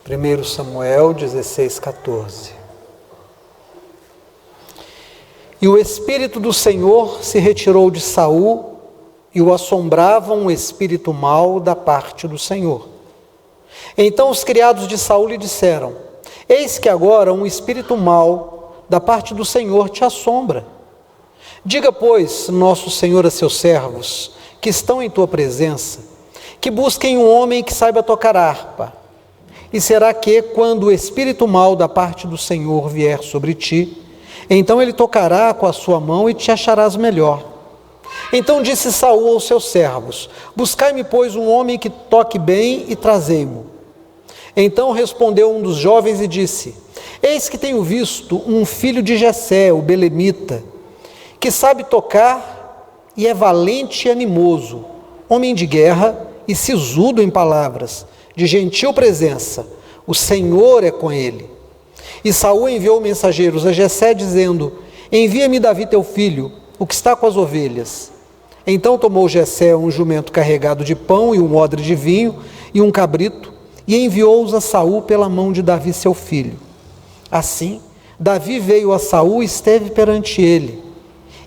1 Samuel 16:14. E o Espírito do Senhor se retirou de Saul, e o assombrava um espírito mau da parte do Senhor. Então os criados de Saul lhe disseram: eis que agora um espírito mau da parte do Senhor te assombra. Diga, pois, nosso Senhor a seus servos, que estão em tua presença, que busquem um homem que saiba tocar harpa. E será que, quando o espírito mau da parte do Senhor vier sobre ti, então ele tocará com a sua mão e te acharás melhor. Então disse Saul aos seus servos: buscai-me, pois, um homem que toque bem e trazei-mo. Então respondeu um dos jovens e disse: eis que tenho visto um filho de Jessé, o belemita, que sabe tocar e é valente e animoso, homem de guerra e sisudo em palavras, de gentil presença. O Senhor é com ele. E Saul enviou mensageiros a Jessé, dizendo: envia-me Davi teu filho, o que está com as ovelhas. Então tomou Jessé um jumento carregado de pão e um odre de vinho e um cabrito, e enviou-os a Saul pela mão de Davi seu filho. Assim, Davi veio a Saul e esteve perante ele,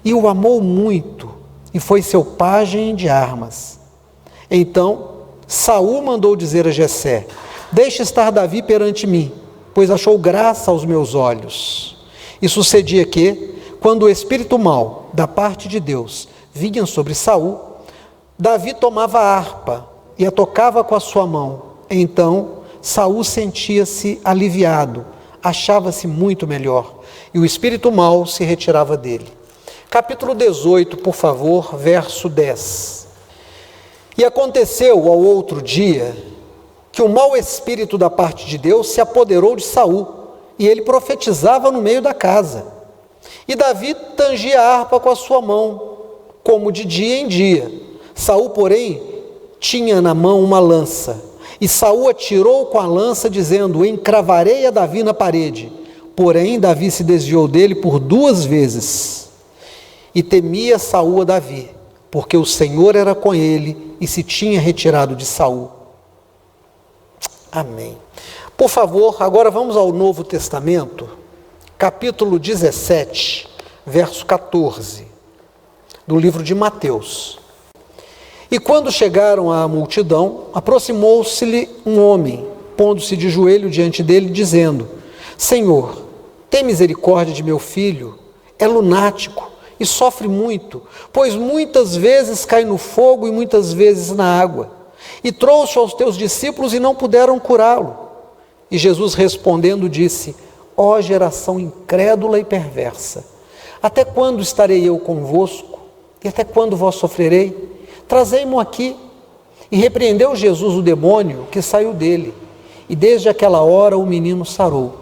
e o amou muito, e foi seu pajem de armas. Então Saul mandou dizer a Jessé: deixe estar Davi perante mim, pois achou graça aos meus olhos. E sucedia que, quando o espírito mau da parte de Deus vinha sobre Saul, Davi tomava a harpa e a tocava com a sua mão. Então Saul sentia-se aliviado, achava-se muito melhor, e o espírito mau se retirava dele. Capítulo 18, por favor, verso 10. E aconteceu ao outro dia que o mau espírito da parte de Deus se apoderou de Saul, e ele profetizava no meio da casa. E Davi tangia a harpa com a sua mão, como de dia em dia. Saul, porém, tinha na mão uma lança, e Saul atirou com a lança, dizendo: encravarei a Davi na parede. Porém, Davi se desviou dele por 2 vezes. E temia Saul a Davi, porque o Senhor era com ele e se tinha retirado de Saul. Amém. Por favor, agora vamos ao Novo Testamento, capítulo 17, verso 14, do livro de Mateus. E quando chegaram à multidão, aproximou-se-lhe um homem, pondo-se de joelho diante dele, dizendo: Senhor, tem misericórdia de meu filho, é lunático e sofre muito, pois muitas vezes cai no fogo e muitas vezes na água. E trouxe aos teus discípulos e não puderam curá-lo. E Jesus respondendo disse: ó geração incrédula e perversa, até quando estarei eu convosco? E até quando vós sofrerei? Trazei-mo aqui. E repreendeu Jesus o demônio que saiu dele, e desde aquela hora o menino sarou.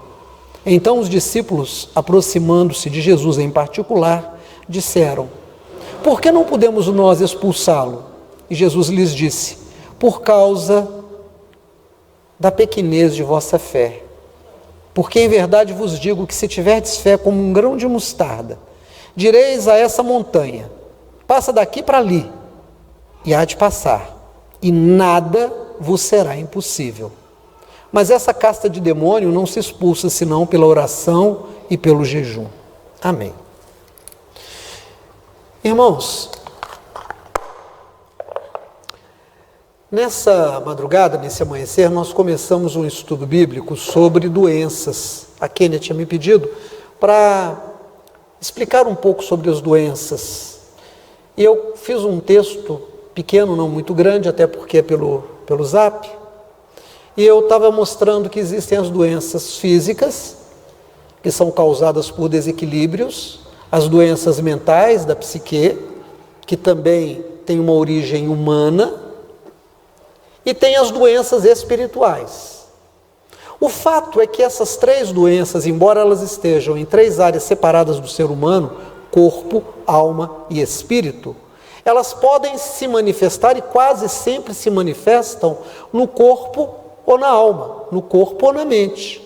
Então os discípulos, aproximando-se de Jesus em particular, disseram: por que não podemos nós expulsá-lo? E Jesus lhes disse: por causa da pequenez de vossa fé. Porque em verdade vos digo que se tiverdes fé como um grão de mostarda, direis a essa montanha: passa daqui para ali, e há de passar, e nada vos será impossível. Mas essa casta de demônio não se expulsa senão pela oração e pelo jejum. Amém. Irmãos, nessa madrugada, nesse amanhecer, nós começamos um estudo bíblico sobre doenças. A Kênia tinha me pedido para explicar um pouco sobre as doenças. E eu fiz um texto pequeno, não muito grande, até porque é pelo Zap. E eu estava mostrando que existem as doenças físicas, que são causadas por desequilíbrios, as doenças mentais da psique, que também têm uma origem humana, e tem as doenças espirituais. O fato é que essas 3 doenças, embora elas estejam em 3 áreas separadas do ser humano, corpo, alma e espírito, elas podem se manifestar e quase sempre se manifestam no corpo ou na alma, no corpo ou na mente.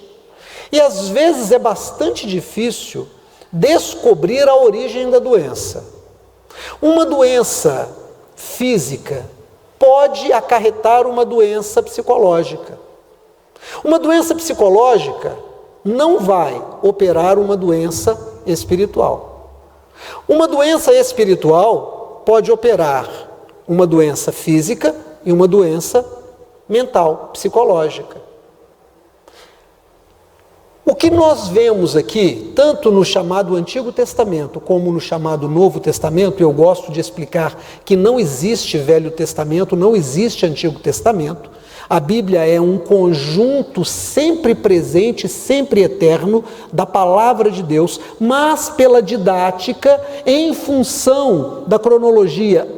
E às vezes é bastante difícil descobrir a origem da doença. Uma doença física pode acarretar uma doença psicológica. Uma doença psicológica não vai operar uma doença espiritual. Uma doença espiritual pode operar uma doença física e uma doença mental, psicológica. O que nós vemos aqui, tanto no chamado Antigo Testamento como no chamado Novo Testamento, eu gosto de explicar que não existe Velho Testamento, não existe Antigo Testamento. A Bíblia é um conjunto sempre presente, sempre eterno da palavra de Deus, mas pela didática, em função da cronologia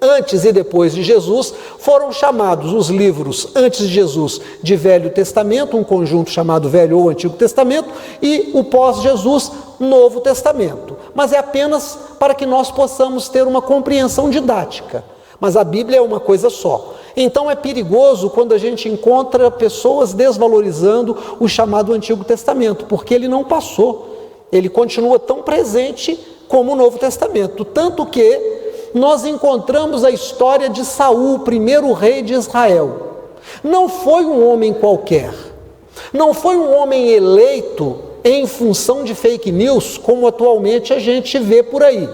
antes e depois de Jesus, foram chamados os livros antes de Jesus de Velho Testamento, um conjunto chamado Velho ou Antigo Testamento, e o pós-Jesus, Novo Testamento. Mas é apenas para que nós possamos ter uma compreensão didática. Mas a Bíblia é uma coisa só. Então é perigoso quando a gente encontra pessoas desvalorizando o chamado Antigo Testamento, porque ele não passou. Ele continua tão presente como o Novo Testamento. Tanto que nós encontramos a história de Saul, o primeiro rei de Israel. Não foi um homem qualquer, não foi um homem eleito em função de fake news, como atualmente a gente vê por aí.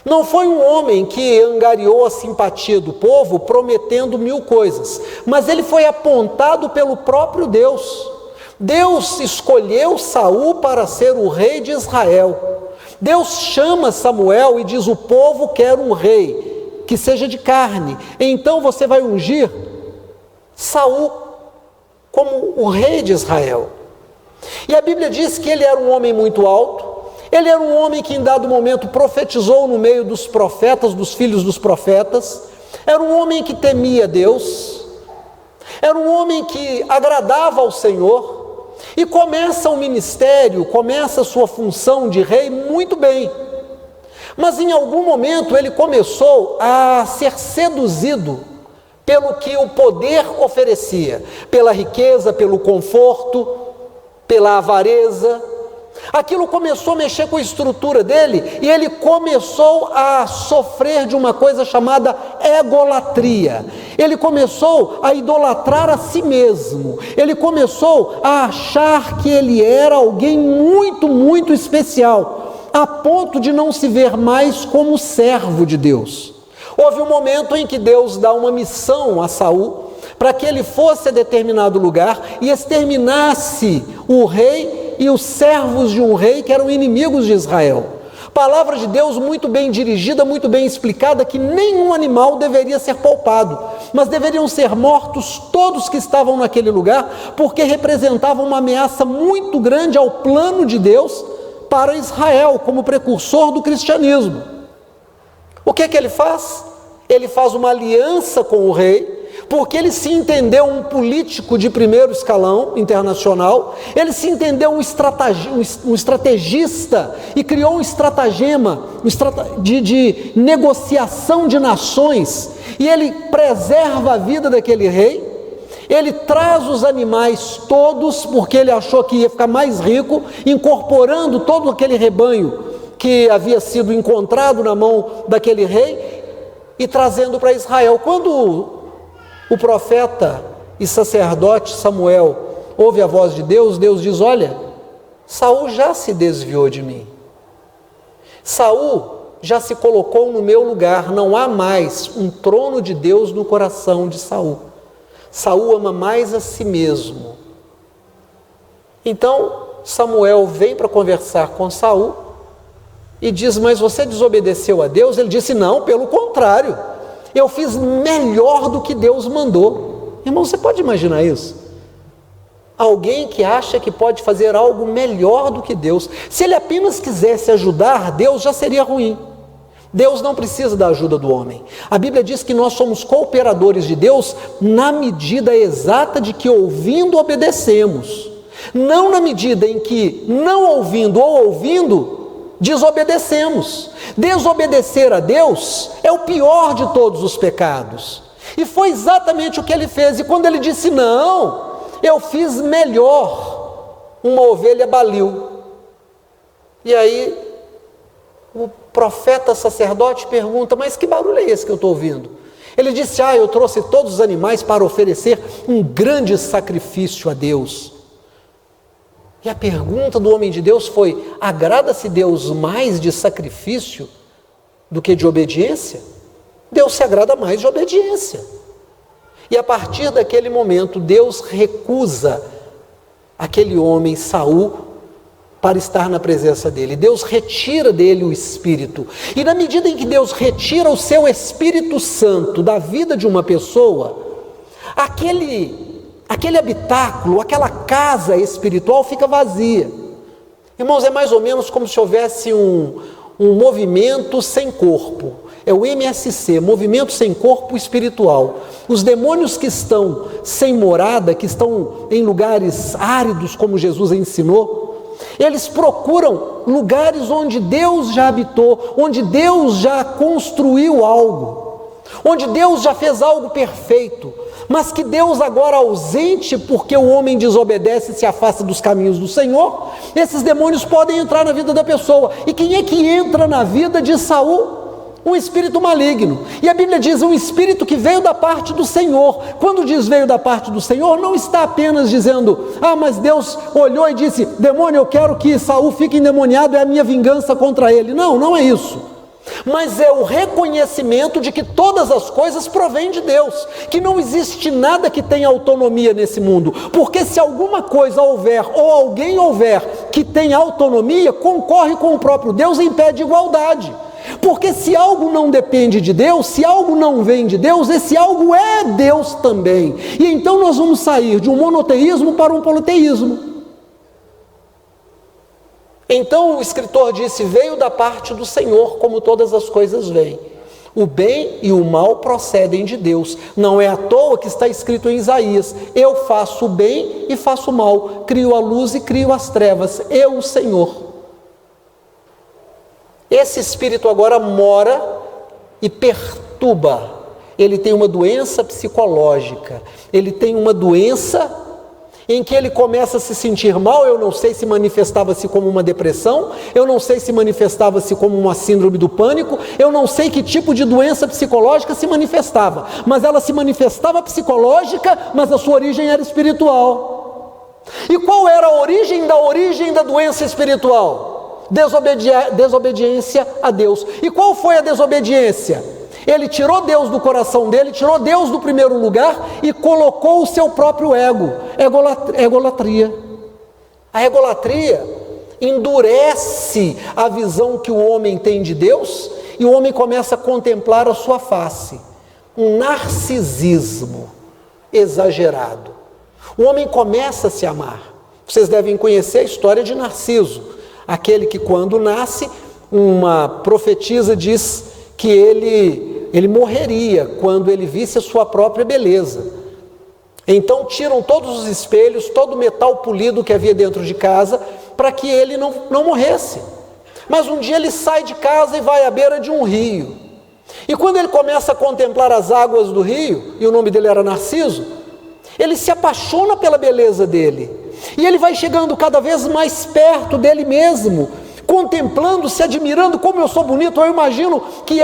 Não foi um homem que angariou a simpatia do povo prometendo 1000 coisas, mas ele foi apontado pelo próprio Deus. Deus escolheu Saul para ser o rei de Israel. Deus chama Samuel e diz: o povo quer um rei que seja de carne, então você vai ungir Saul como o rei de Israel. E a Bíblia diz que ele era um homem muito alto, ele era um homem que em dado momento profetizou no meio dos profetas, dos filhos dos profetas, era um homem que temia Deus, era um homem que agradava ao Senhor, e começa o ministério, começa a sua função de rei muito bem. Mas em algum momento ele começou a ser seduzido pelo que o poder oferecia, pela riqueza, pelo conforto, pela avareza. Aquilo começou a mexer com a estrutura dele e ele começou a sofrer de uma coisa chamada egolatria. Ele começou a idolatrar a si mesmo. Ele começou a achar que ele era alguém muito, muito especial, a ponto de não se ver mais como servo de Deus. Houve um momento em que Deus dá uma missão a Saul para que ele fosse a determinado lugar e exterminasse o rei e os servos de um rei que eram inimigos de Israel. Palavra de Deus muito bem dirigida, muito bem explicada, que nenhum animal deveria ser poupado, mas deveriam ser mortos todos que estavam naquele lugar, porque representavam uma ameaça muito grande ao plano de Deus para Israel, como precursor do cristianismo. O que ele faz? Ele faz uma aliança com o rei, porque ele se entendeu um político de primeiro escalão internacional, ele se entendeu um estrategista e criou um estratagema de negociação de nações, e ele preserva a vida daquele rei, ele traz os animais todos, porque ele achou que ia ficar mais rico, incorporando todo aquele rebanho que havia sido encontrado na mão daquele rei, e trazendo para Israel. Quando o profeta e sacerdote Samuel ouve a voz de Deus, Deus diz: olha, Saul já se desviou de mim, Saul já se colocou no meu lugar, não há mais um trono de Deus no coração de Saul. Saul ama mais a si mesmo. Então Samuel vem para conversar com Saul e diz: mas você desobedeceu a Deus? Ele disse: não, pelo contrário, eu fiz melhor do que Deus mandou. Irmão, você pode imaginar isso? Alguém que acha que pode fazer algo melhor do que Deus. Se ele apenas quisesse ajudar, Deus já seria ruim. Deus não precisa da ajuda do homem. A Bíblia diz que nós somos cooperadores de Deus na medida exata de que ouvindo obedecemos. Não na medida em que não ouvindo ou ouvindo desobedecemos. Desobedecer a Deus é o pior de todos os pecados. E foi exatamente o que ele fez. E quando ele disse: não, eu fiz melhor, uma ovelha baliu. E aí o profeta sacerdote pergunta: mas que barulho é esse que eu estou ouvindo? Ele disse: eu trouxe todos os animais para oferecer um grande sacrifício a Deus. E a pergunta do homem de Deus foi: agrada-se Deus mais de sacrifício do que de obediência? Deus se agrada mais de obediência. E a partir daquele momento, Deus recusa aquele homem, Saul, para estar na presença dele. Deus retira dele o Espírito. E na medida em que Deus retira o seu Espírito Santo da vida de uma pessoa, aquele habitáculo, aquela casa espiritual fica vazia. Irmãos, é mais ou menos como se houvesse um movimento sem corpo. É o MSC, movimento sem corpo espiritual. Os demônios que estão sem morada, que estão em lugares áridos, como Jesus ensinou, eles procuram lugares onde Deus já habitou, onde Deus já construiu algo, onde Deus já fez algo perfeito, mas que Deus agora ausente, porque o homem desobedece e se afasta dos caminhos do Senhor. Esses demônios podem entrar na vida da pessoa. E quem é que entra na vida de Saul? Um espírito maligno. E a Bíblia diz: um espírito que veio da parte do Senhor. Quando diz veio da parte do Senhor, não está apenas dizendo: mas Deus olhou e disse: demônio, eu quero que Saul fique endemoniado, é a minha vingança contra ele. Não, não é isso. Mas é o reconhecimento de que todas as coisas provêm de Deus, que não existe nada que tenha autonomia nesse mundo, porque se alguma coisa houver, ou alguém houver que tenha autonomia, concorre com o próprio Deus e impede igualdade. Porque se algo não depende de Deus, se algo não vem de Deus, esse algo é Deus também. E então nós vamos sair de um monoteísmo para um politeísmo. Então o escritor disse: veio da parte do Senhor, como todas as coisas vêm. O bem e o mal procedem de Deus. Não é à toa que está escrito em Isaías: eu faço o bem e faço o mal, crio a luz e crio as trevas, eu, o Senhor. Esse espírito agora mora e perturba. Ele tem uma doença psicológica, ele tem uma doença em que ele começa a se sentir mal. Eu não sei se manifestava-se como uma depressão, eu não sei se manifestava-se como uma síndrome do pânico, eu não sei que tipo de doença psicológica se manifestava, mas ela se manifestava psicológica, mas a sua origem era espiritual. E qual era a origem da doença espiritual? Desobediência a Deus. E qual foi a desobediência? Ele tirou Deus do coração dele, tirou Deus do primeiro lugar e colocou o seu próprio ego. Egolatria. A egolatria endurece a visão que o homem tem de Deus, e o homem começa a contemplar a sua face. Um narcisismo exagerado. O homem começa a se amar. Vocês devem conhecer a história de Narciso, aquele que, quando nasce, uma profetisa diz que ele morreria quando ele visse a sua própria beleza. Então tiram todos os espelhos, todo o metal polido que havia dentro de casa, para que ele não morresse. Mas um dia ele sai de casa e vai à beira de um rio. E quando ele começa a contemplar as águas do rio, e o nome dele era Narciso, ele se apaixona pela beleza dele. E ele vai chegando cada vez mais perto dele mesmo, contemplando, se admirando: como eu sou bonito. Eu imagino que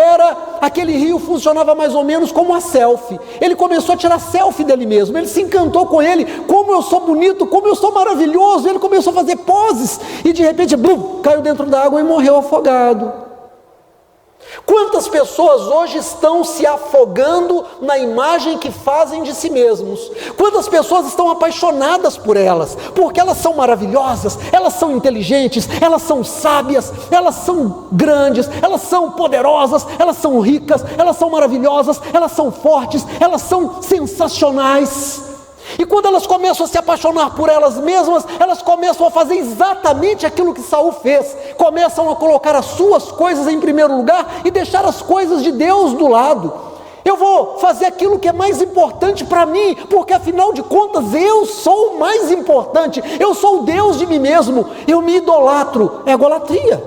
aquele rio funcionava mais ou menos como uma selfie. Ele começou a tirar selfie dele mesmo, ele se encantou com ele: como eu sou bonito, como eu sou maravilhoso. Ele começou a fazer poses e de repente, caiu dentro da água e morreu afogado. Quantas pessoas hoje estão se afogando na imagem que fazem de si mesmos? Quantas pessoas estão apaixonadas por elas, porque elas são maravilhosas, elas são inteligentes, elas são sábias, elas são grandes, elas são poderosas, elas são ricas, elas são maravilhosas, elas são fortes, elas são sensacionais. E quando elas começam a se apaixonar por elas mesmas, elas começam a fazer exatamente aquilo que Saul fez. Começam a colocar as suas coisas em primeiro lugar e deixar as coisas de Deus do lado. Eu vou fazer aquilo que é mais importante para mim, porque afinal de contas eu sou o mais importante, eu sou o Deus de mim mesmo, eu me idolatro. É egolatria.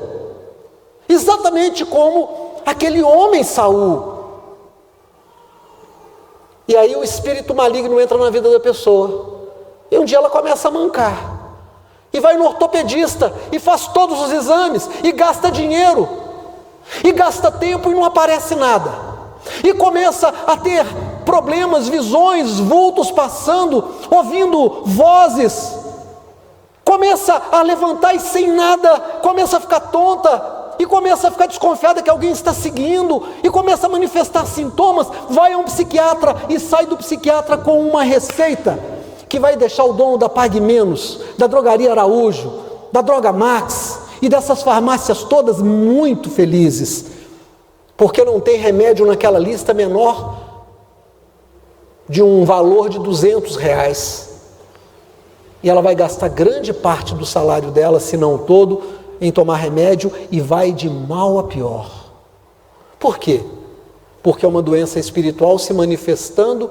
Exatamente como aquele homem Saul. E aí o espírito maligno entra na vida da pessoa, e um dia ela começa a mancar, e vai no ortopedista, e faz todos os exames, e gasta dinheiro, e gasta tempo, e não aparece nada. e começa a ter problemas, visões, vultos passando, ouvindo vozes, começa a levantar e sem nada, começa a ficar tonta, e começa a ficar desconfiada que alguém está seguindo, e começa a manifestar sintomas, vai a um psiquiatra e sai do psiquiatra com uma receita, que vai deixar o dono da Pague Menos, da Drogaria Araújo, da Droga Max, e dessas farmácias todas muito felizes, porque não tem remédio naquela lista menor de um valor de R$200, e ela vai gastar grande parte do salário dela, se não todo, em tomar remédio, e vai de mal a pior. Por quê? Porque é uma doença espiritual se manifestando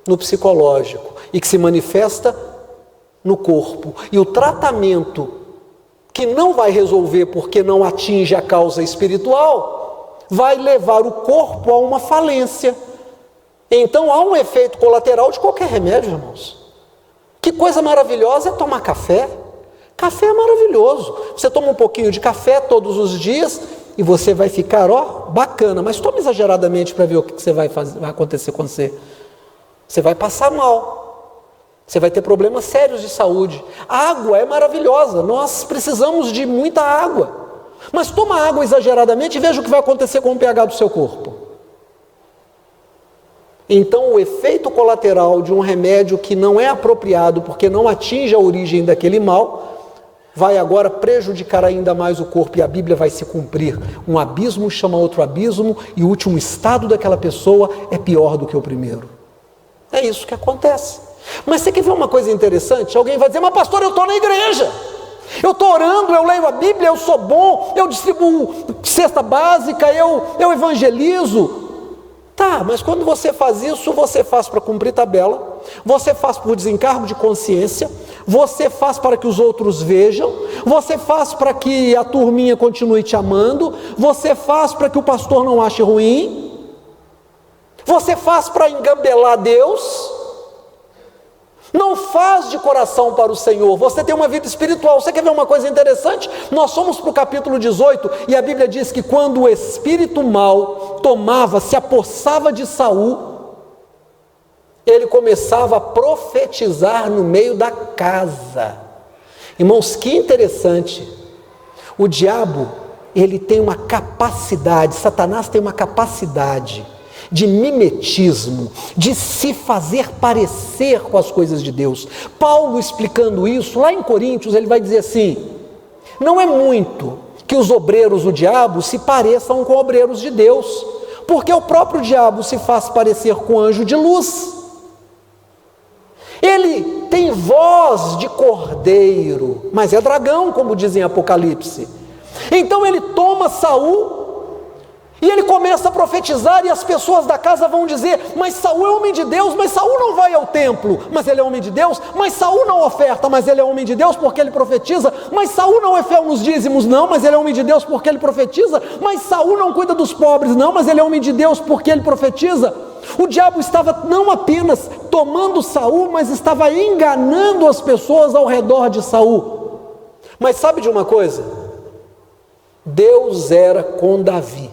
no psicológico, e que se manifesta no corpo, e o tratamento que não vai resolver porque não atinge a causa espiritual, vai levar o corpo a uma falência. Então há um efeito colateral de qualquer remédio, irmãos. Que coisa maravilhosa é tomar café. Café é maravilhoso. Você toma um pouquinho de café todos os dias e você vai ficar, bacana, mas toma exageradamente para ver o que vai acontecer com você. Você vai passar mal. Você vai ter problemas sérios de saúde. A água é maravilhosa, nós precisamos de muita água. Mas toma água exageradamente e veja o que vai acontecer com o pH do seu corpo. Então o efeito colateral de um remédio que não é apropriado, porque não atinge a origem daquele mal, vai agora prejudicar ainda mais o corpo, e a Bíblia vai se cumprir. Um abismo chama outro abismo, e o último estado daquela pessoa é pior do que o primeiro. É isso que acontece. Mas você quer ver uma coisa interessante? Alguém vai dizer, mas pastor, eu estou na igreja, eu estou orando, eu leio a Bíblia, eu sou bom, eu distribuo cesta básica, eu evangelizo. Tá, mas quando você faz isso, você faz para cumprir tabela, você faz por desencargo de consciência, você faz para que os outros vejam, você faz para que a turminha continue te amando, você faz para que o pastor não ache ruim, você faz para engambelar Deus. Não faz de coração para o Senhor. Você tem uma vida espiritual. Você quer ver uma coisa interessante? Nós somos para o capítulo 18 e a Bíblia diz que quando o espírito mau tomava, se apossava de Saul, ele começava a profetizar no meio da casa. Irmãos, que interessante. O diabo, ele tem uma capacidade, Satanás tem uma capacidade de mimetismo, de se fazer parecer com as coisas de Deus. Paulo explicando isso, lá em Coríntios, ele vai dizer assim, não é muito que os obreiros do diabo se pareçam com obreiros de Deus, porque o próprio diabo se faz parecer com anjo de luz. Ele tem voz de cordeiro, mas é dragão, como diz em Apocalipse. Então ele toma Saul, e ele começa a profetizar, e as pessoas da casa vão dizer, mas Saul é homem de Deus, mas Saul não vai ao templo, mas ele é homem de Deus, mas Saul não oferta, mas ele é homem de Deus porque ele profetiza, mas Saul não é fiel nos dízimos, não, mas ele é homem de Deus porque ele profetiza, mas Saul não cuida dos pobres, não, mas ele é homem de Deus porque ele profetiza. O diabo estava não apenas tomando Saul, mas estava enganando as pessoas ao redor de Saul. Mas sabe de uma coisa? Deus era com Davi.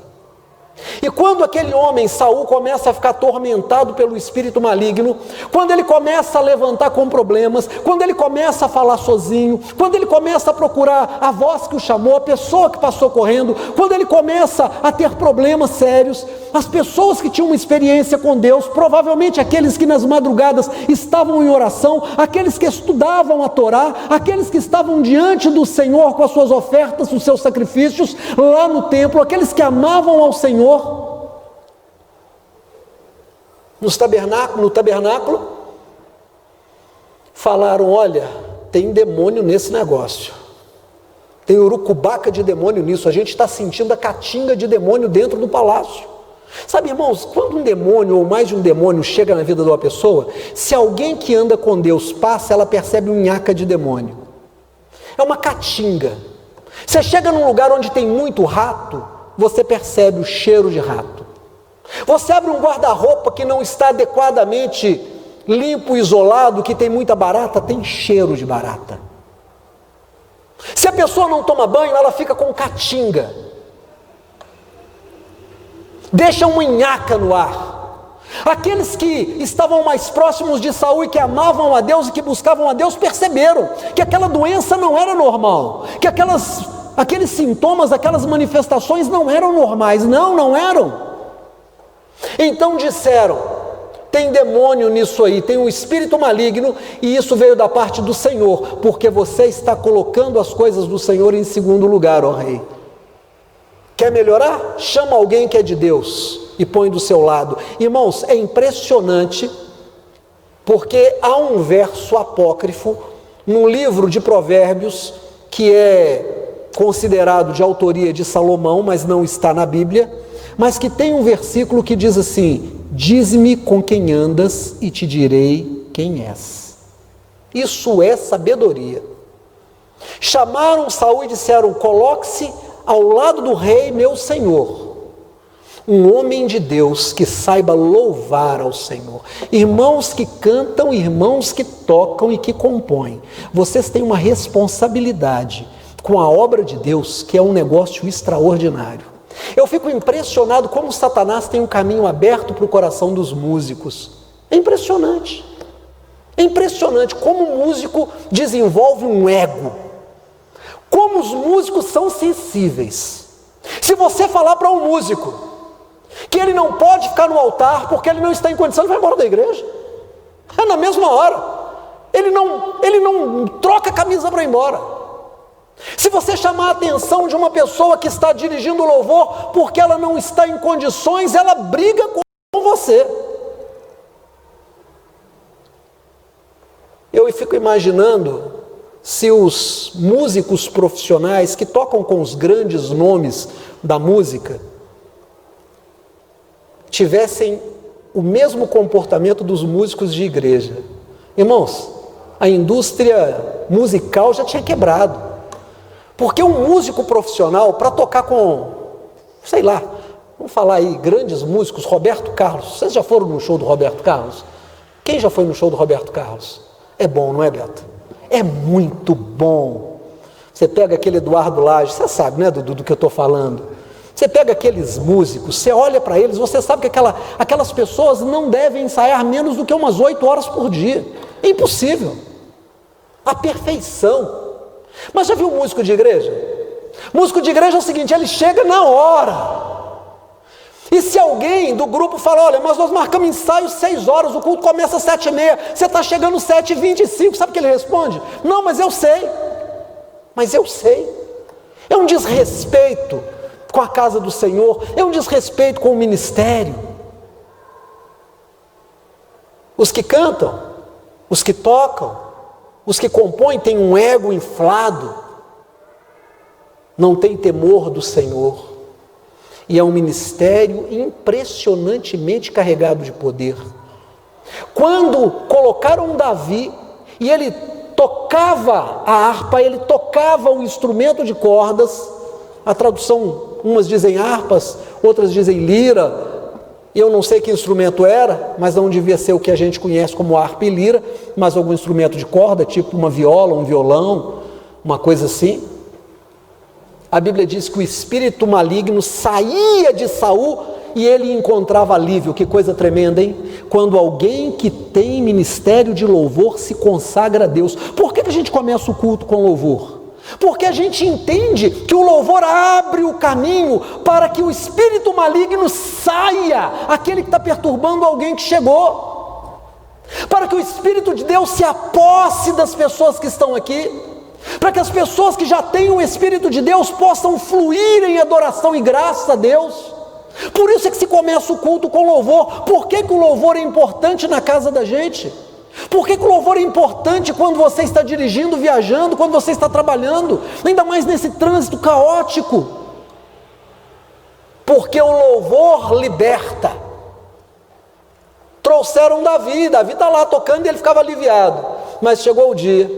E quando aquele homem, Saul, começa a ficar atormentado pelo espírito maligno, quando ele começa a levantar com problemas, quando ele começa a falar sozinho, quando ele começa a procurar a voz que o chamou, a pessoa que passou correndo, quando ele começa a ter problemas sérios, as pessoas que tinham uma experiência com Deus, provavelmente aqueles que nas madrugadas estavam em oração, aqueles que estudavam a Torá, aqueles que estavam diante do Senhor com as suas ofertas, os seus sacrifícios, lá no templo, aqueles que amavam ao Senhor, no tabernáculo, falaram, olha, tem demônio nesse negócio, tem urucubaca de demônio nisso, a gente está sentindo a catinga de demônio dentro do palácio. Sabe, irmãos, quando um demônio ou mais de um demônio chega na vida de uma pessoa, se alguém que anda com Deus passa, ela percebe um nhaca de demônio, é uma catinga. Você chega num lugar onde tem muito rato, você percebe o cheiro de rato. Você abre um guarda-roupa que não está adequadamente limpo, isolado, que tem muita barata, tem cheiro de barata. Se a pessoa não toma banho, ela fica com catinga. deixa uma nhaca no ar. Aqueles que estavam mais próximos de Saul e que amavam a Deus e que buscavam a Deus, perceberam que aquela doença não era normal, que aqueles sintomas, aquelas manifestações não eram normais, não eram. Então disseram: tem demônio nisso aí, tem um espírito maligno, e isso veio da parte do Senhor, porque você está colocando as coisas do Senhor em segundo lugar, ó rei. Quer melhorar? Chama alguém que é de Deus e põe do seu lado. Irmãos, é impressionante, porque há um verso apócrifo num livro de Provérbios, que é considerado de autoria de Salomão, mas não está na Bíblia, mas que tem um versículo que diz assim: dize-me com quem andas e te direi quem és. Isso é sabedoria. Chamaram Saul e disseram: coloque-se ao lado do rei meu senhor, um homem de Deus que saiba louvar ao Senhor. Irmãos que cantam, irmãos que tocam e que compõem, vocês têm uma responsabilidade com a obra de Deus, que é um negócio extraordinário. Eu fico impressionado como Satanás tem um caminho aberto para o coração dos músicos. É impressionante. É impressionante como o músico desenvolve um ego. Como os músicos são sensíveis. Se você falar para um músico que ele não pode ficar no altar porque ele não está em condição, ele vai embora da igreja. É na mesma hora. Ele não troca a camisa para ir embora. Se você chamar a atenção de uma pessoa que está dirigindo o louvor porque ela não está em condições, ela briga com você. Eu fico imaginando se os músicos profissionais que tocam com os grandes nomes da música tivessem o mesmo comportamento dos músicos de igreja. Irmãos, a indústria musical já tinha quebrado. Porque um músico profissional, para tocar com, sei lá, vamos falar aí, grandes músicos, Roberto Carlos. Vocês já foram no show do Roberto Carlos? Quem já foi no show do Roberto Carlos? É bom, não é, Beto? É muito bom. Você pega aquele Eduardo Lage, você sabe, né, do que eu estou falando. Você pega aqueles músicos, você olha para eles, você sabe que aquelas pessoas não devem ensaiar menos do que umas 8 horas por dia. É impossível. A perfeição. Mas já viu músico de igreja? Músico de igreja é o seguinte, ele chega na hora. E se alguém do grupo fala: olha, mas nós marcamos ensaio 6 horas, o culto começa às 7h30, você está chegando às 7h25, sabe o que ele responde? Não, mas eu sei. Mas eu sei. É um desrespeito com a casa do Senhor, é um desrespeito com o ministério. Os que cantam, os que tocam, os que compõem têm um ego inflado, não têm temor do Senhor. E é um ministério impressionantemente carregado de poder. Quando colocaram Davi e ele tocava a harpa, ele tocava o instrumento de cordas, a tradução, umas dizem harpas, outras dizem lira, eu não sei que instrumento era, mas não devia ser o que a gente conhece como harpa e lira, mas algum instrumento de corda, tipo uma viola, um violão, uma coisa assim. A Bíblia diz que o espírito maligno saía de Saul e ele encontrava alívio. Que coisa tremenda, hein? Quando alguém que tem ministério de louvor se consagra a Deus. Por que a gente começa o culto com louvor? Porque a gente entende que o louvor abre o caminho para que o espírito maligno saia, aquele que está perturbando alguém que chegou, para que o Espírito de Deus se aposse das pessoas que estão aqui, para que as pessoas que já têm o Espírito de Deus possam fluir em adoração e graça a Deus. Por isso é que se começa o culto com louvor. Por que o louvor é importante na casa da gente? Por que o louvor é importante quando você está dirigindo, viajando, quando você está trabalhando, ainda mais nesse trânsito caótico? Porque o louvor liberta. Trouxeram Davi está lá tocando e ele ficava aliviado, mas chegou o dia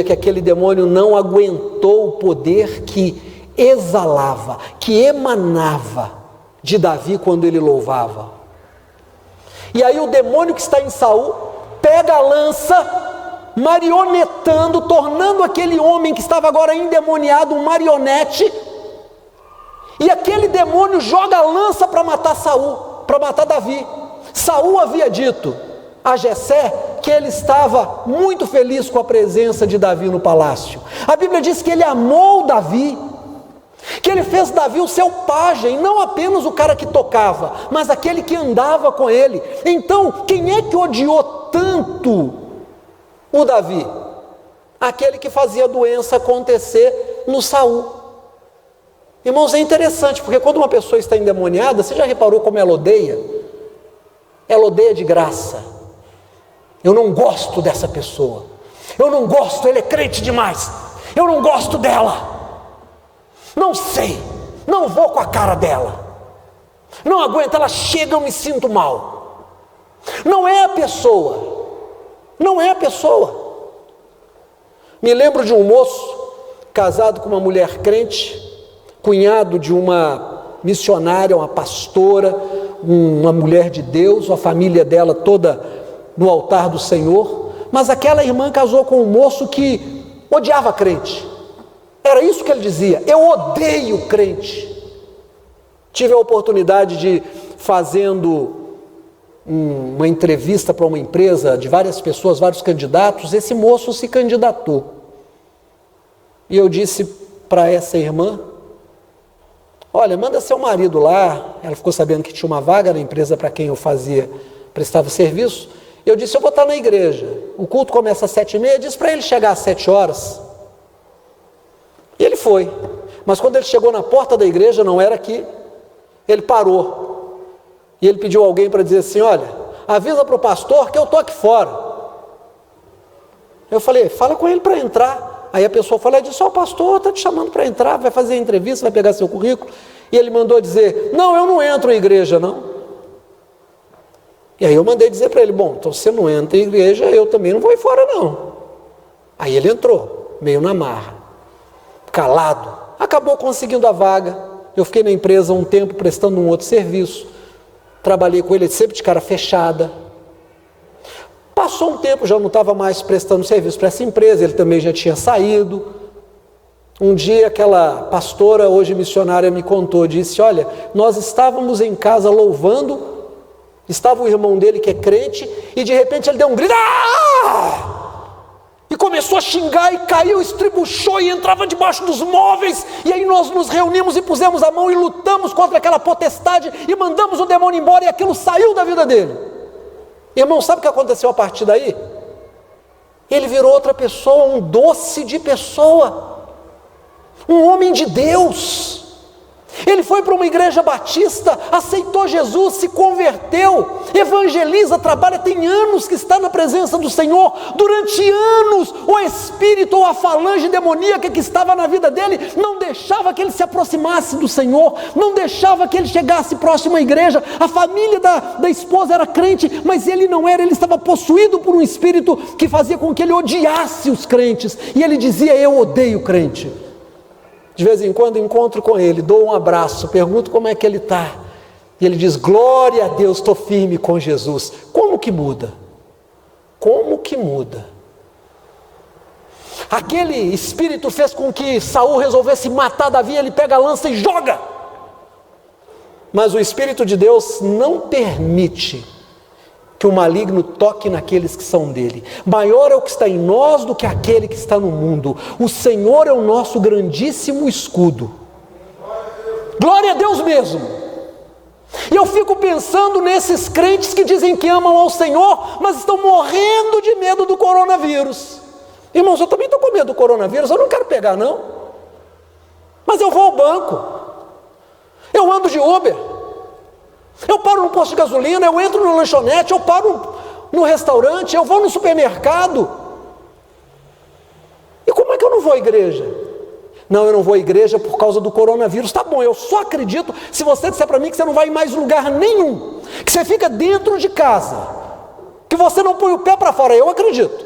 que aquele demônio não aguentou o poder que exalava, que emanava de Davi quando ele louvava. E aí o demônio que está em Saul pega a lança, marionetando, tornando aquele homem que estava agora endemoniado um marionete, E aquele demônio joga a lança para matar Saul, para matar Davi. Saul havia dito a Jessé que ele estava muito feliz com a presença de Davi no palácio. A Bíblia diz que ele amou Davi, que ele fez Davi o seu pajem, não apenas o cara que tocava, mas aquele que andava com ele. Então, quem é que odiou tanto o Davi? Aquele que fazia a doença acontecer no Saul. Irmãos, é interessante, porque quando uma pessoa está endemoniada, você já reparou como ela odeia? Ela odeia de graça. Eu não gosto dessa pessoa. Eu não gosto, ele é crente demais. Eu não gosto dela. Não sei, não vou com a cara dela. Não aguento, ela chega, eu me sinto mal. Não é a pessoa. Não é a pessoa. Me lembro de um moço casado com uma mulher crente, cunhado de uma missionária, uma pastora, uma mulher de Deus, a família dela toda no altar do Senhor, mas aquela irmã casou com um moço que odiava crente. Era isso que ele dizia: eu odeio crente. Tive a oportunidade de, fazendo uma entrevista para uma empresa de várias pessoas, vários candidatos, esse moço se candidatou. E eu disse para essa irmã: olha, manda seu marido lá. Ela ficou sabendo que tinha uma vaga na empresa para quem eu prestava serviço. Eu disse: eu vou estar na igreja, o culto começa às 7h30, disse para ele chegar às 7 horas. E ele foi, mas quando ele chegou na porta da igreja, não era aqui, ele parou, e ele pediu alguém para dizer assim: olha, avisa para o pastor que eu estou aqui fora. Eu falei: fala com ele para entrar. Aí a pessoa falou, disse: ó, o pastor está te chamando para entrar, vai fazer a entrevista, vai pegar seu currículo. E ele mandou dizer: não, eu não entro em igreja não. E aí eu mandei dizer para ele: bom, então você não entra em igreja, eu também não vou ir fora não. Aí ele entrou, meio na marra, calado, acabou conseguindo a vaga. Eu fiquei na empresa um tempo prestando um outro serviço, trabalhei com ele sempre de cara fechada. Passou um tempo, já não estava mais prestando serviço para essa empresa, ele também já tinha saído. Um dia aquela pastora, hoje missionária, me contou, disse: olha, nós estávamos em casa louvando, estava o irmão dele que é crente, e de repente ele deu um grito, e começou a xingar, e caiu, estribuchou, e entrava debaixo dos móveis. E aí nós nos reunimos e pusemos a mão e lutamos contra aquela potestade, e mandamos o demônio embora, e aquilo saiu da vida dele. Irmão, sabe o que aconteceu a partir daí? Ele virou outra pessoa, um doce de pessoa, um homem de Deus. Ele foi para uma igreja batista, aceitou Jesus, se converteu, evangeliza, trabalha, tem anos que está na presença do Senhor. Durante anos, o espírito ou a falange demoníaca que estava na vida dele não deixava que ele se aproximasse do Senhor, não deixava que ele chegasse próximo à igreja. A família da esposa era crente, mas ele não era, ele estava possuído por um espírito que fazia com que ele odiasse os crentes, e ele dizia: eu odeio crente. De vez em quando encontro com ele, dou um abraço, pergunto como é que ele está, e ele diz: glória a Deus, estou firme com Jesus. Como que muda? Como que muda? Aquele espírito fez com que Saul resolvesse matar Davi, ele pega a lança e joga. Mas o Espírito de Deus não permite que o maligno toque naqueles que são dele. Maior é o que está em nós do que aquele que está no mundo. O Senhor é o nosso grandíssimo escudo. Glória a Deus mesmo. E eu fico pensando nesses crentes que dizem que amam ao Senhor, mas estão morrendo de medo do coronavírus. Irmãos, eu também estou com medo do coronavírus, eu não quero pegar não. Mas eu vou ao banco, eu ando de Uber, eu paro no posto de gasolina, eu entro na lanchonete, eu paro no restaurante, eu vou no supermercado. E como é que eu não vou à igreja? Não, eu não vou à igreja por causa do coronavírus. Tá bom, eu só acredito se você disser para mim que você não vai em mais lugar nenhum, que você fica dentro de casa, que você não põe o pé para fora. Eu acredito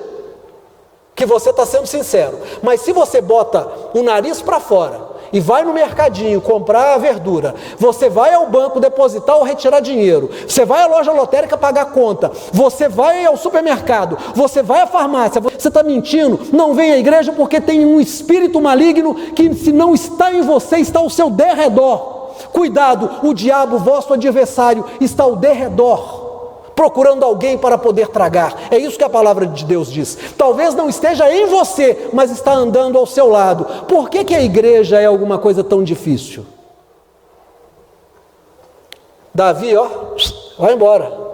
que você está sendo sincero. Mas se você bota o nariz para fora e vai no mercadinho comprar a verdura, você vai ao banco depositar ou retirar dinheiro, você vai à loja lotérica pagar conta, você vai ao supermercado, você vai à farmácia, você está mentindo, não vem à igreja porque tem um espírito maligno que, se não está em você, está ao seu derredor. Cuidado, o diabo, vosso adversário, está ao derredor, procurando alguém para poder tragar. É isso que a palavra de Deus diz. Talvez não esteja em você, mas está andando ao seu lado. Por que a igreja é alguma coisa tão difícil? Davi, vai embora.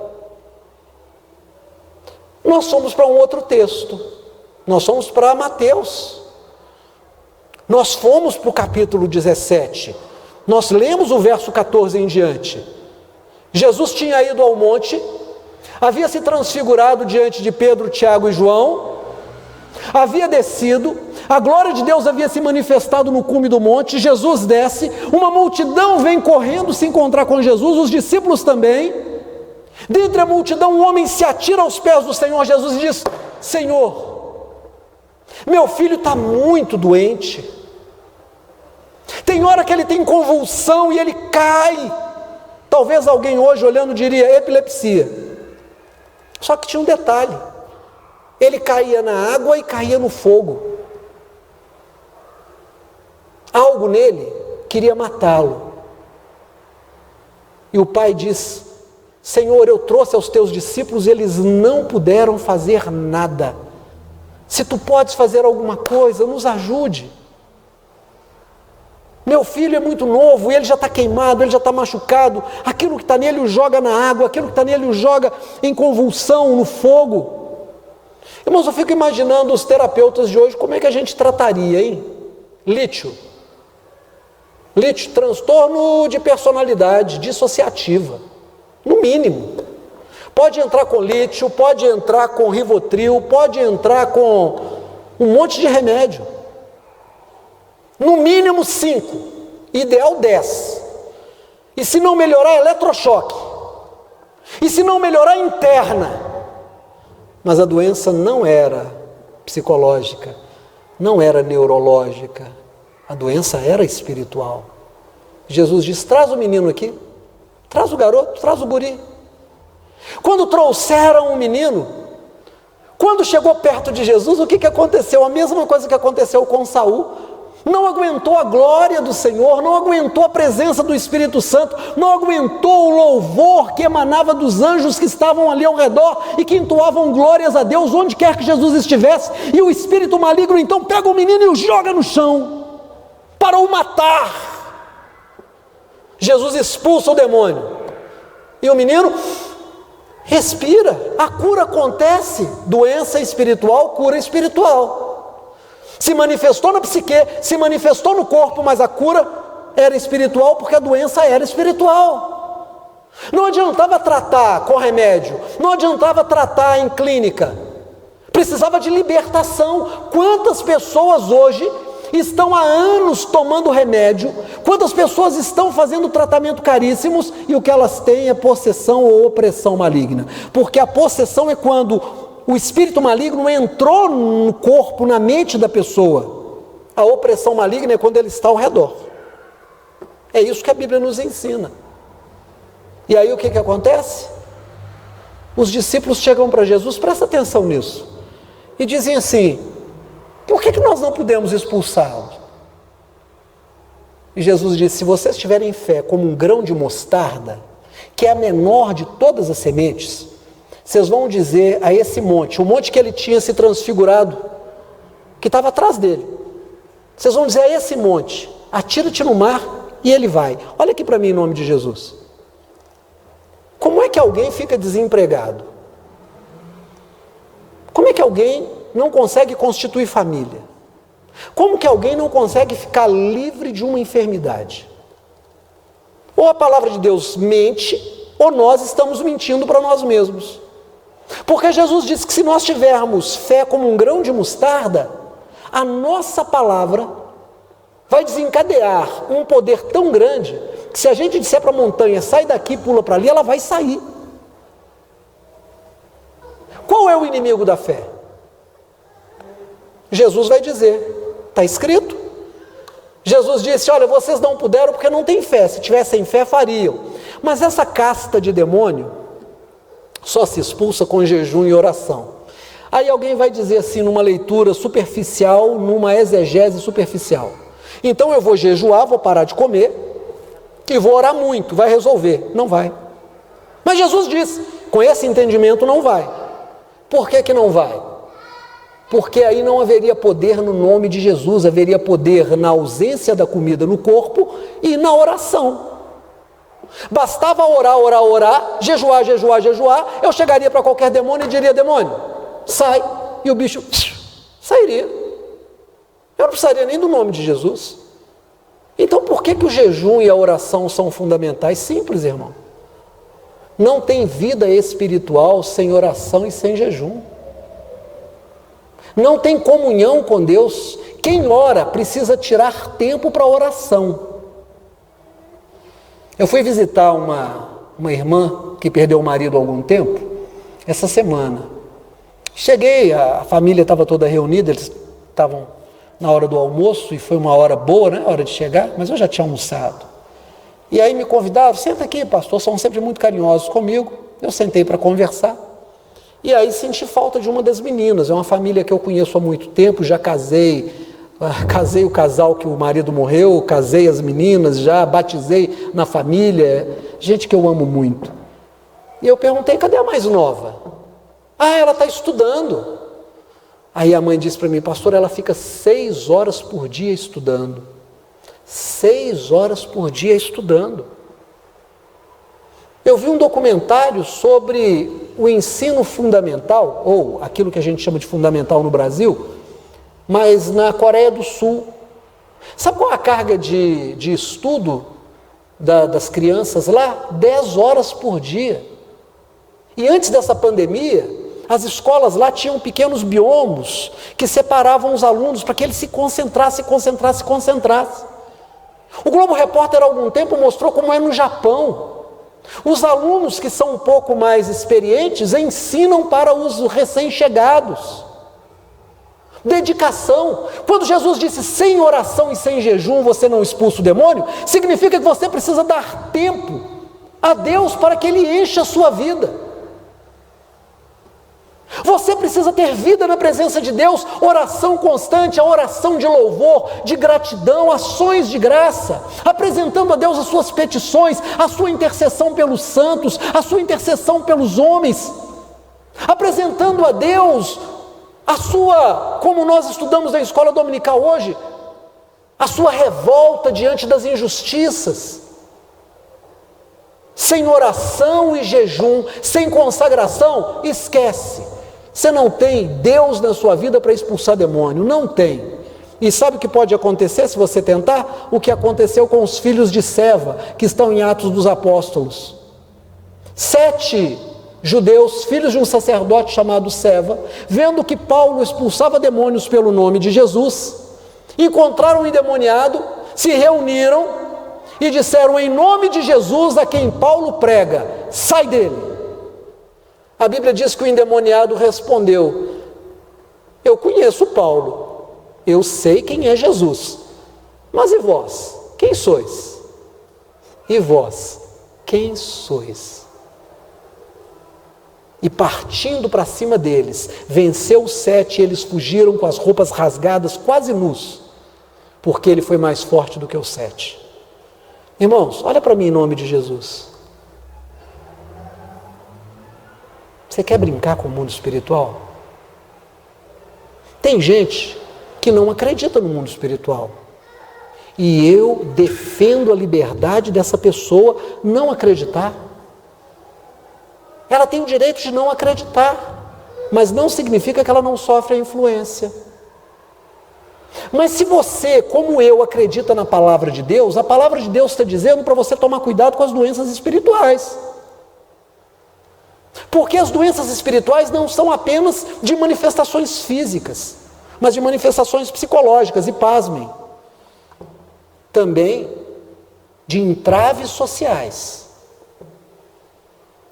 Nós fomos para um outro texto. Nós fomos para Mateus. Nós fomos para o capítulo 17. Nós lemos o verso 14 em diante. Jesus tinha ido ao monte, havia se transfigurado diante de Pedro, Tiago e João, havia descido, a glória de Deus havia se manifestado no cume do monte. Jesus desce, uma multidão vem correndo se encontrar com Jesus, os discípulos também. Dentre a multidão, um homem se atira aos pés do Senhor Jesus e diz: Senhor, meu filho está muito doente, tem hora que ele tem convulsão e ele cai. Talvez alguém hoje olhando diria epilepsia, só que tinha um detalhe: ele caía na água e caía no fogo. Algo nele queria matá-lo. E o pai diz: Senhor, eu trouxe aos teus discípulos e eles não puderam fazer nada. Se tu podes fazer alguma coisa, nos ajude. Meu filho é muito novo e ele já está queimado, ele já está machucado. Aquilo que está nele o joga na água, aquilo que está nele o joga em convulsão, no fogo. Irmãos, eu fico imaginando os terapeutas de hoje, como é que a gente trataria, hein? Lítio, transtorno de personalidade dissociativa, no mínimo. Pode entrar com lítio, pode entrar com Rivotril, pode entrar com um monte de remédio. No mínimo 5, ideal 10. E se não melhorar, eletrochoque. E se não melhorar, interna. Mas a doença não era psicológica, não era neurológica, a doença era espiritual. Jesus diz: traz o menino aqui, traz o garoto, traz o guri. Quando trouxeram o menino, quando chegou perto de Jesus, o que aconteceu? A mesma coisa que aconteceu com Saul. Não aguentou a glória do Senhor, não aguentou a presença do Espírito Santo, não aguentou o louvor que emanava dos anjos que estavam ali ao redor e que entoavam glórias a Deus onde quer que Jesus estivesse. E o espírito maligno então pega o menino e o joga no chão para o matar. Jesus expulsa o demônio e o menino respira. A cura acontece. Doença espiritual, cura espiritual. Se manifestou na psique, se manifestou no corpo, mas a cura era espiritual porque a doença era espiritual. Não adiantava tratar com remédio, não adiantava tratar em clínica, precisava de libertação. Quantas pessoas hoje estão há anos tomando remédio, quantas pessoas estão fazendo tratamento caríssimos e o que elas têm é possessão ou opressão maligna? Porque a possessão é quando o espírito maligno entrou no corpo, na mente da pessoa. A opressão maligna é quando ele está ao redor. É isso que a Bíblia nos ensina. E aí o que acontece? Os discípulos chegam para Jesus, presta atenção nisso, e dizem assim: por que nós não podemos expulsá-lo? E Jesus disse: se vocês tiverem fé como um grão de mostarda, que é a menor de todas as sementes, vocês vão dizer a esse monte, o monte que ele tinha se transfigurado, que estava atrás dele, vocês vão dizer a esse monte: atira-te no mar, e ele vai. Olha aqui para mim em nome de Jesus. Como é que alguém fica desempregado? Como é que alguém não consegue constituir família? Como que alguém não consegue ficar livre de uma enfermidade? Ou a palavra de Deus mente, ou nós estamos mentindo para nós mesmos. Porque Jesus disse que se nós tivermos fé como um grão de mostarda, a nossa palavra vai desencadear um poder tão grande que se a gente disser para a montanha: sai daqui, pula para ali, ela vai sair. Qual é o inimigo da fé? Jesus vai dizer, está escrito. Jesus disse: olha, vocês não puderam porque não têm fé, se tivessem fé fariam. Mas essa casta de demônio só se expulsa com jejum e oração. Aí alguém vai dizer assim, numa leitura superficial, numa exegese superficial: então eu vou jejuar, vou parar de comer, e vou orar muito, vai resolver. Não vai. Mas Jesus disse, com esse entendimento não vai. Por que que não vai? Porque aí não haveria poder no nome de Jesus, haveria poder na ausência da comida no corpo e na oração. Bastava orar, jejuar, eu chegaria para qualquer demônio e diria, demônio, sai, e o bicho sairia. Eu não precisaria nem do nome de Jesus. Então por que que o jejum e a oração são fundamentais? Simples, irmão. Não tem vida espiritual sem oração e sem jejum. Não tem comunhão com Deus. Quem ora precisa tirar tempo para oração. Eu fui visitar uma irmã que perdeu o marido há algum tempo, essa semana. Cheguei, a família estava toda reunida, eles estavam na hora do almoço, e foi uma hora boa, né, hora de chegar, mas eu já tinha almoçado. E aí me convidaram, senta aqui, pastor, são sempre muito carinhosos comigo. Eu sentei para conversar, e aí senti falta de uma das meninas. É uma família que eu conheço há muito tempo, já casei o casal que o marido morreu, casei as meninas, já batizei na família, gente que eu amo muito. E eu perguntei, cadê a mais nova? Ela está estudando. Aí a mãe disse para mim, pastor, ela fica 6 horas por dia estudando. 6 horas por dia estudando. Eu vi um documentário sobre o ensino fundamental, ou aquilo que a gente chama de fundamental no Brasil, mas na Coreia do Sul. Sabe qual é a carga de estudo das crianças lá? 10 horas por dia. E antes dessa pandemia, as escolas lá tinham pequenos biomos que separavam os alunos para que eles se concentrassem. O Globo Repórter há algum tempo mostrou como é no Japão. Os alunos que são um pouco mais experientes ensinam para os recém-chegados. Dedicação. Quando Jesus disse sem oração e sem jejum você não expulsa o demônio, significa que você precisa dar tempo a Deus para que Ele encha a sua vida. Você precisa ter vida na presença de Deus, oração constante, a oração de louvor, de gratidão, ações de graça, apresentando a Deus as suas petições, a sua intercessão pelos santos, a sua intercessão pelos homens, apresentando a Deus a sua, como nós estudamos na escola dominical hoje, a sua revolta diante das injustiças. Sem oração e jejum, sem consagração, esquece. Você não tem Deus na sua vida para expulsar demônio, não tem. E sabe o que pode acontecer se você tentar? O que aconteceu com os filhos de Seva, que estão em Atos dos Apóstolos. 7 judeus, filhos de um sacerdote chamado Seva, vendo que Paulo expulsava demônios pelo nome de Jesus, encontraram um endemoniado, se reuniram e disseram, em nome de Jesus a quem Paulo prega, sai dele. A Bíblia diz que o endemoniado respondeu, eu conheço Paulo, eu sei quem é Jesus, mas e vós, quem sois? E vós, quem sois? E partindo para cima deles, venceu os 7 e eles fugiram com as roupas rasgadas, quase nus, porque ele foi mais forte do que os 7. Irmãos, olha para mim em nome de Jesus. Você quer brincar com o mundo espiritual? Tem gente que não acredita no mundo espiritual. E eu defendo a liberdade dessa pessoa não acreditar. Ela tem o direito de não acreditar, mas não significa que ela não sofre a influência. Mas se você, como eu, acredita na palavra de Deus, a palavra de Deus está dizendo para você tomar cuidado com as doenças espirituais. Porque as doenças espirituais não são apenas de manifestações físicas, mas de manifestações psicológicas, e pasmem, também de entraves sociais.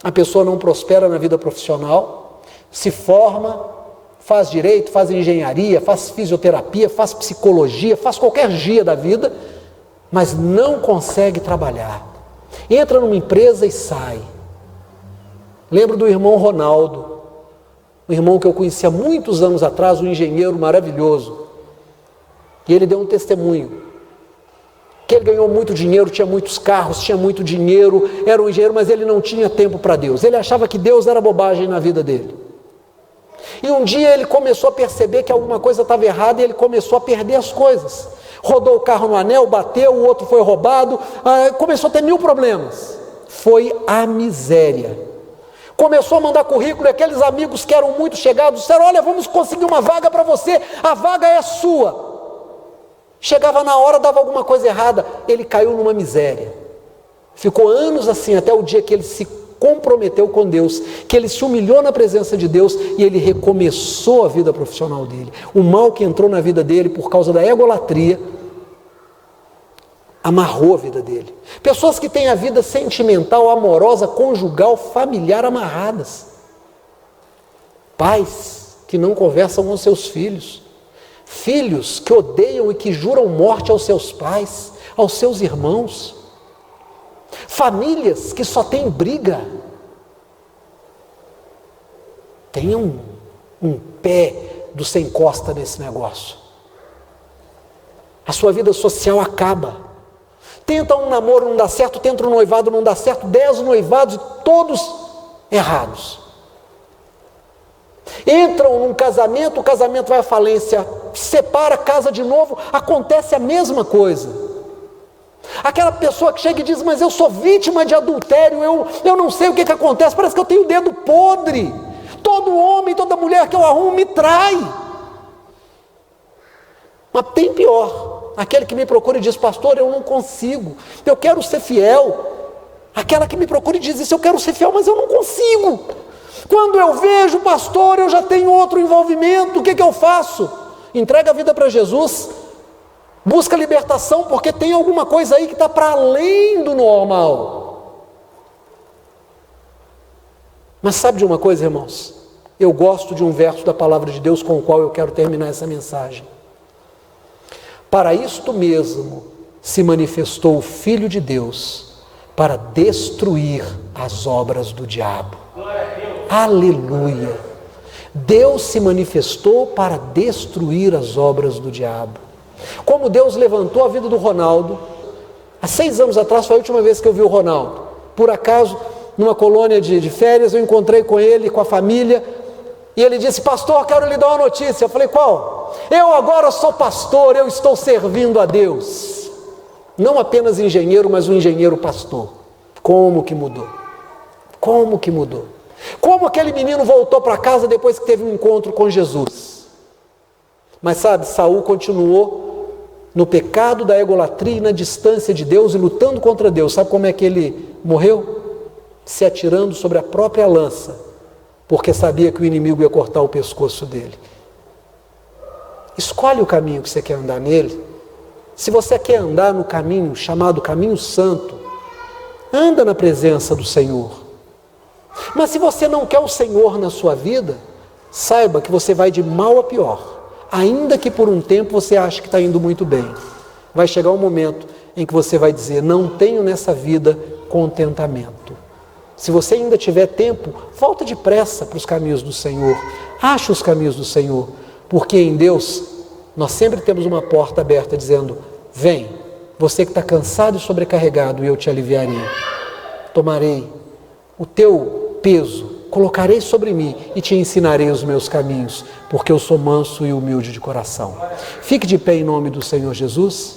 A pessoa não prospera na vida profissional, se forma, faz direito, faz engenharia, faz fisioterapia, faz psicologia, faz qualquer gia da vida, mas não consegue trabalhar. Entra numa empresa e sai. Lembro do irmão Ronaldo, um irmão que eu conheci há muitos anos atrás, um engenheiro maravilhoso. E ele deu um testemunho. Que ele ganhou muito dinheiro, tinha muitos carros, tinha muito dinheiro, era um engenheiro, mas ele não tinha tempo para Deus. Ele achava que Deus era bobagem na vida dele. E um dia ele começou a perceber que alguma coisa estava errada e ele começou a perder as coisas. Rodou o carro no anel, bateu, o outro foi roubado, começou a ter 1000 problemas. Foi a miséria. Começou a mandar currículo e aqueles amigos que eram muito chegados disseram: olha, vamos conseguir uma vaga para você, a vaga é sua. Chegava na hora, dava alguma coisa errada, ele caiu numa miséria. Ficou anos assim, até o dia que ele se comprometeu com Deus, que ele se humilhou na presença de Deus e ele recomeçou a vida profissional dele. O mal que entrou na vida dele por causa da egolatria amarrou a vida dele. Pessoas que têm a vida sentimental, amorosa, conjugal, familiar amarradas. Pais que não conversam com seus filhos. Filhos que odeiam e que juram morte aos seus pais, aos seus irmãos. Famílias que só têm briga. Tenha um pé do sem costa nesse negócio. A sua vida social acaba. Tenta um namoro, não dá certo, tenta um noivado, não dá certo, 10 noivados, todos errados. Entram num casamento, o casamento vai à falência, separa, casa de novo, acontece a mesma coisa. Aquela pessoa que chega e diz: mas eu sou vítima de adultério, eu não sei o que acontece, parece que eu tenho o dedo podre. Todo homem, toda mulher que eu arrumo me trai. Mas tem pior, aquele que me procura e diz: pastor, eu não consigo, eu quero ser fiel. Aquela que me procura e diz isso: eu quero ser fiel, mas eu não consigo. Quando eu vejo, pastor, eu já tenho outro envolvimento, o que eu faço? Entrega a vida para Jesus, busca libertação, porque tem alguma coisa aí que está para além do normal. Mas sabe de uma coisa, irmãos? Eu gosto de um verso da palavra de Deus com o qual eu quero terminar essa mensagem. Para isto mesmo se manifestou o Filho de Deus, para destruir as obras do diabo. Aleluia! Deus se manifestou para destruir as obras do diabo. Como Deus levantou a vida do Ronaldo. Há 6 anos atrás foi a última vez que eu vi o Ronaldo. Por acaso, numa colônia de férias, eu encontrei com ele, com a família, e ele disse: pastor, quero lhe dar uma notícia. Eu falei: qual? Eu agora sou pastor, eu estou servindo a Deus. Não apenas engenheiro, mas um engenheiro pastor. Como que mudou? Como que mudou? Como aquele menino voltou para casa depois que teve um encontro com Jesus. Mas sabe, Saul continuou no pecado da egolatria e na distância de Deus e lutando contra Deus. Sabe como é que ele morreu? Se atirando sobre a própria lança, porque sabia que o inimigo ia cortar o pescoço dele. Escolhe o caminho que você quer andar nele. Se você quer andar no caminho chamado caminho santo, anda na presença do Senhor. Mas se você não quer o Senhor na sua vida, saiba que você vai de mal a pior. Ainda que por um tempo você ache que está indo muito bem. Vai chegar um momento em que você vai dizer: não tenho nessa vida contentamento. Se você ainda tiver tempo, volta depressa para os caminhos do Senhor. Ache os caminhos do Senhor. Porque em Deus, nós sempre temos uma porta aberta dizendo: vem, você que está cansado e sobrecarregado, e eu te aliviarei. Tomarei o teu peso, colocarei sobre mim e te ensinarei os meus caminhos, porque eu sou manso e humilde de coração. Fique de pé em nome do Senhor Jesus.